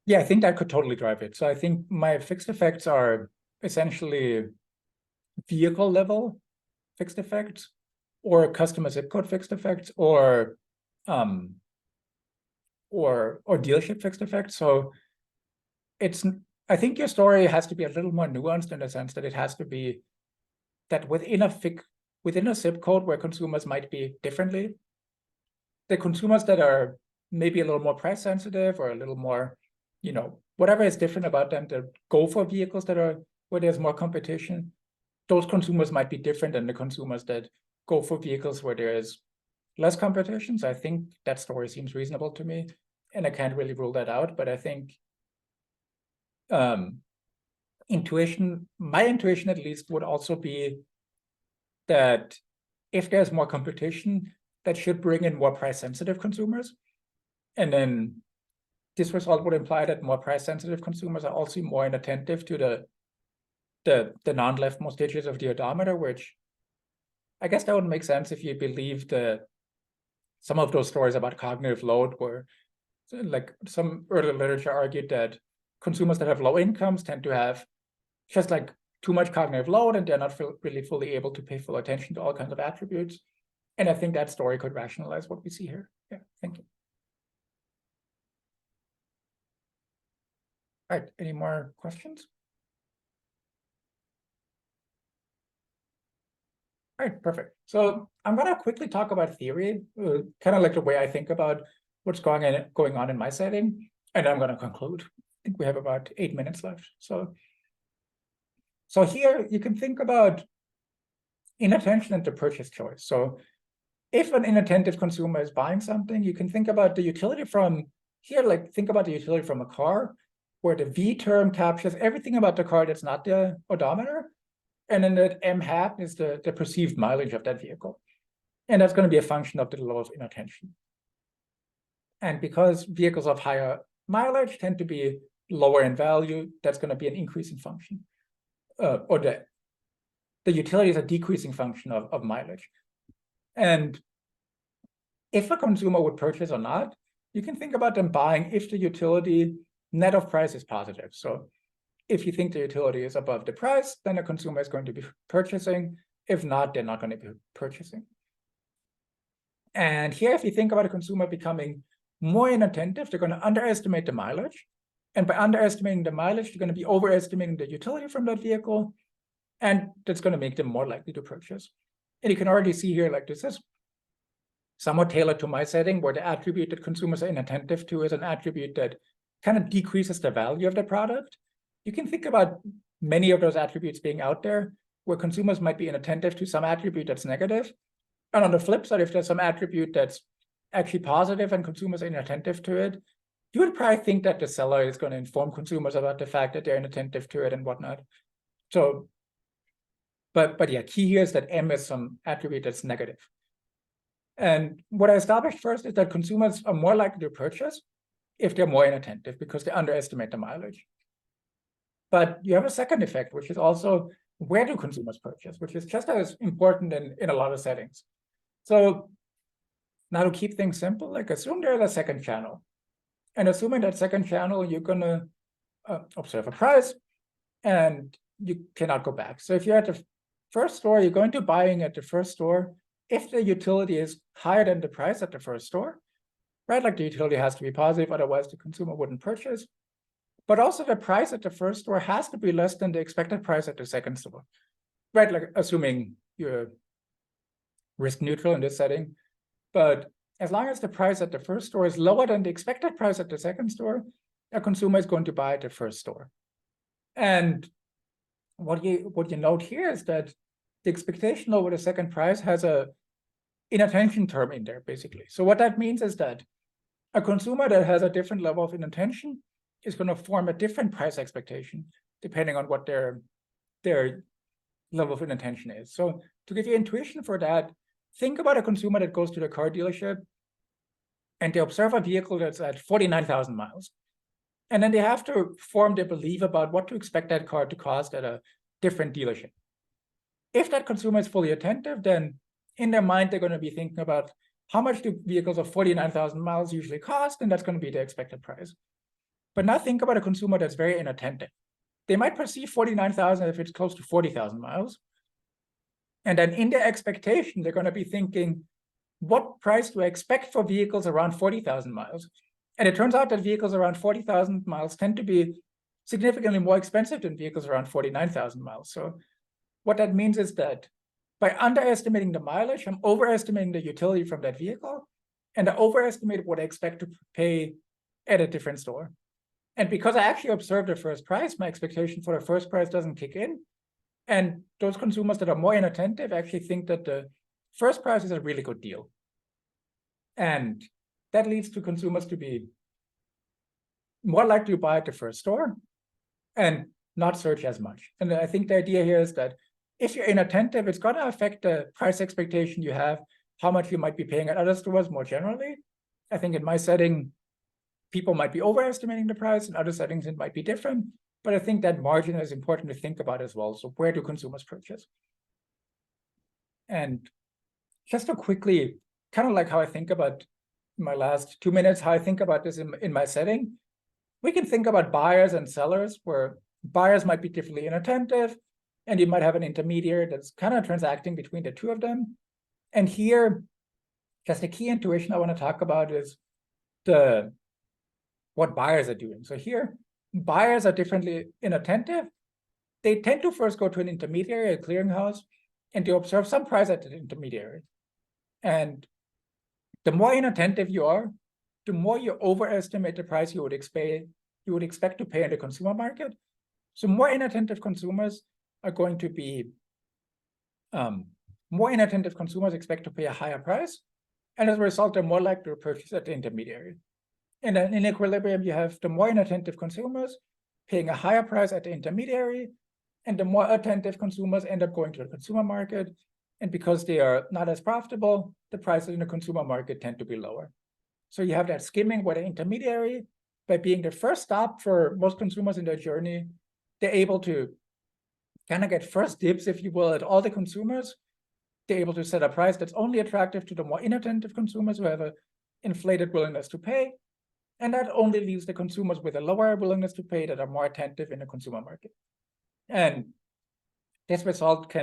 Yeah, I think that could totally drive it. So I think my fixed effects are essentially vehicle level fixed effects, or customer zip code fixed effects, or dealership fixed effects. So I think your story has to be a little more nuanced in the sense that it has to be that within a zip code where consumers might be differently, the consumers that are maybe a little more price sensitive or a little more, you know, whatever is different about them, to go for vehicles that are where there's more competition, those consumers might be different than the consumers that go for vehicles where there is less competition. So I think that story seems reasonable to me, and I can't really rule that out. But I think my intuition at least would also be that if there's more competition, that should bring in more price-sensitive consumers. And then this result would imply that more price-sensitive consumers are also more inattentive to the non-leftmost digits of the odometer, which I guess that would make sense if you believe some of those stories about cognitive load, where like some early literature argued that consumers that have low incomes tend to have just like too much cognitive load, and they're not really fully able to pay full attention to all kinds of attributes. And I think that story could rationalize what we see here. Yeah, thank you. All right, any more questions? All right, perfect. So I'm going to quickly talk about theory, kind of like the way I think about what's going on in my setting, and I'm going to conclude. I think we have about 8 minutes left. So here you can think about inattention and the purchase choice. So if an inattentive consumer is buying something, you can think about the utility from here, like, think about the utility from a car, where the V term captures everything about the car that's not the odometer, and then the M hat is the perceived mileage of that vehicle. And that's going to be a function of the law of inattention. And because vehicles of higher mileage tend to be lower in value, that's going to be an increasing function. Or the utility is a decreasing function of mileage. And if a consumer would purchase or not, you can think about them buying if the utility net of price is positive. So if you think the utility is above the price, then the consumer is going to be purchasing. If not, they're not going to be purchasing. And here, if you think about a consumer becoming more inattentive, they're going to underestimate the mileage. And by underestimating the mileage, they're going to be overestimating the utility from that vehicle. And that's going to make them more likely to purchase. And you can already see here, like, this is somewhat tailored to my setting, where the attribute that consumers are inattentive to is an attribute that kind of decreases the value of the product. You can think about many of those attributes being out there, where consumers might be inattentive to some attribute that's negative. And on the flip side, if there's some attribute that's actually positive and consumers are inattentive to it, you would probably think that the seller is going to inform consumers about the fact that they're inattentive to it and whatnot. So, but yeah, key here is that M is some attribute that's negative. And what I established first is that consumers are more likely to purchase if they're more inattentive, because they underestimate the mileage. But you have a second effect, which is also, where do consumers purchase, which is just as important in a lot of settings. So now, to keep things simple, like, assume there's a second channel. And assuming that second channel, you're going to observe a price, and you cannot go back. So if you're at the first store, you're going to buying at the first store if the utility is higher than the price at the first store, right? Like, the utility has to be positive, otherwise the consumer wouldn't purchase. But also the price at the first store has to be less than the expected price at the second store, right? Like, assuming you're risk neutral in this setting. But as long as the price at the first store is lower than the expected price at the second store, a consumer is going to buy at the first store. And what you note here is that the expectation over the second price has a inattention term in there, basically. So what that means is that a consumer that has a different level of inattention is going to form a different price expectation depending on what their level of inattention is. So to give you intuition for that, think about a consumer that goes to the car dealership and they observe a vehicle that's at 49,000 miles. And then they have to form their belief about what to expect that car to cost at a different dealership. If that consumer is fully attentive, then in their mind, they're going to be thinking about how much do vehicles of 49,000 miles usually cost, and that's going to be the expected price. But now think about a consumer that's very inattentive. They might perceive 49,000 if it's close to 40,000 miles. And then in their expectation, they're going to be thinking, what price do I expect for vehicles around 40,000 miles? And it turns out that vehicles around 40,000 miles tend to be significantly more expensive than vehicles around 49,000 miles. So what that means is that by underestimating the mileage, I'm overestimating the utility from that vehicle, and I overestimate what I expect to pay at a different store. And because I actually observed the first price, my expectation for the first price doesn't kick in. And those consumers that are more inattentive actually think that the first price is a really good deal. And that leads to consumers to be more likely to buy at the first store and not search as much. And I think the idea here is that if you're inattentive, it's going to affect the price expectation you have, how much you might be paying at other stores more generally. I think in my setting, people might be overestimating the price. In other settings, it might be different. But I think that margin is important to think about as well. So where do consumers purchase? And just to quickly, kind of like how I think about my last 2 minutes, how I think about this in my setting, we can think about buyers and sellers, where buyers might be differently inattentive, and you might have an intermediary that's kind of transacting between the two of them. And here, just a key intuition I want to talk about is what buyers are doing. So here, buyers are differently inattentive. They tend to first go to an intermediary, a clearinghouse, and they observe some price at the intermediary. And the more inattentive you are, the more you overestimate the price you would expect to pay in the consumer market. So more inattentive consumers are going to be more inattentive consumers expect to pay a higher price, and as a result, they're more likely to purchase at the intermediary. And then in equilibrium, you have the more inattentive consumers paying a higher price at the intermediary, and the more attentive consumers end up going to the consumer market. And because they are not as profitable, the prices in the consumer market tend to be lower. So you have that skimming where the intermediary, by being the first stop for most consumers in their journey, they're able to kind of get first dibs, if you will, at all the consumers. They're able to set a price that's only attractive to the more inattentive consumers who have an inflated willingness to pay. And that only leaves the consumers with a lower willingness to pay that are more attentive in the consumer market. And this result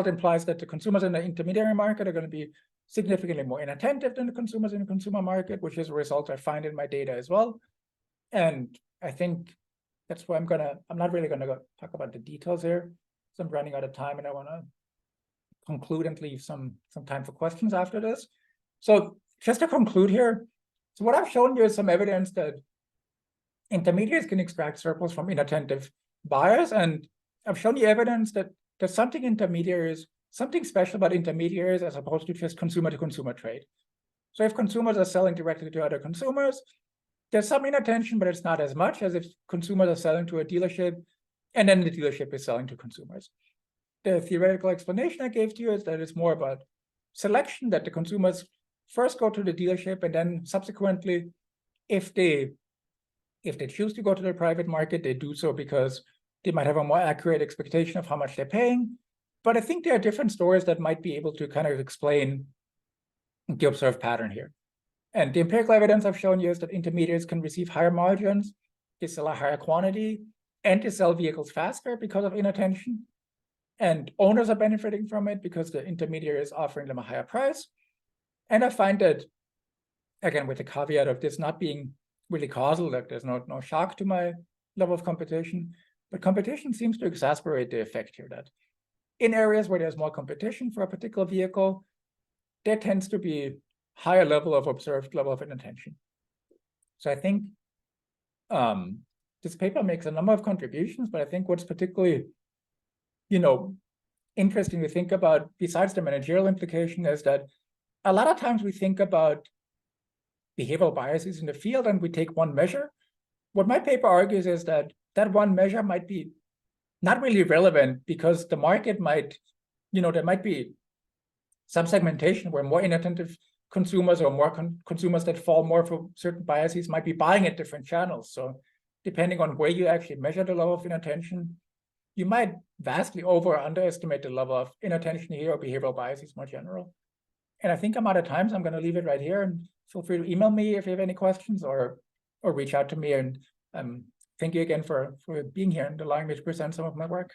implies that the consumers in the intermediary market are going to be significantly more inattentive than the consumers in the consumer market, which is a result I find in my data as well. And I think that's why I'm not really gonna go talk about the details here, because I'm running out of time and I want to conclude and leave some time for questions after this. So just to conclude here, so what I've shown you is some evidence that intermediaries can extract surplus from inattentive buyers, and I've shown you evidence that there's something special about intermediaries as opposed to just consumer-to-consumer trade. So if consumers are selling directly to other consumers, there's some inattention, but it's not as much as if consumers are selling to a dealership and then the dealership is selling to consumers. The theoretical explanation I gave to you is that it's more about selection, that the consumers first go to the dealership and then subsequently, if they choose to go to the private market, they do so because they might have a more accurate expectation of how much they're paying. But I think there are different stories that might be able to kind of explain the observed pattern here. And the empirical evidence I've shown you is that intermediaries can receive higher margins, they sell a higher quantity, and they sell vehicles faster because of inattention. And owners are benefiting from it because the intermediary is offering them a higher price. And I find that, again, with the caveat of this not being really causal, like there's no shock to my level of competition, but competition seems to exacerbate the effect here, that in areas where there's more competition for a particular vehicle, there tends to be higher level of observed level of inattention. So I think this paper makes a number of contributions, but I think what's particularly, interesting to think about, besides the managerial implication, is that a lot of times we think about behavioral biases in the field and we take one measure. What my paper argues is that that one measure might be not really relevant because the market might, there might be some segmentation where more inattentive consumers or more consumers that fall more for certain biases might be buying at different channels. So depending on where you actually measure the level of inattention, you might vastly over or underestimate the level of inattention here or behavioral biases more general. And I think I'm out of time, so I'm going to leave it right here. And feel free to email me if you have any questions or reach out to me. And thank you again for being here and allowing me to present some of my work.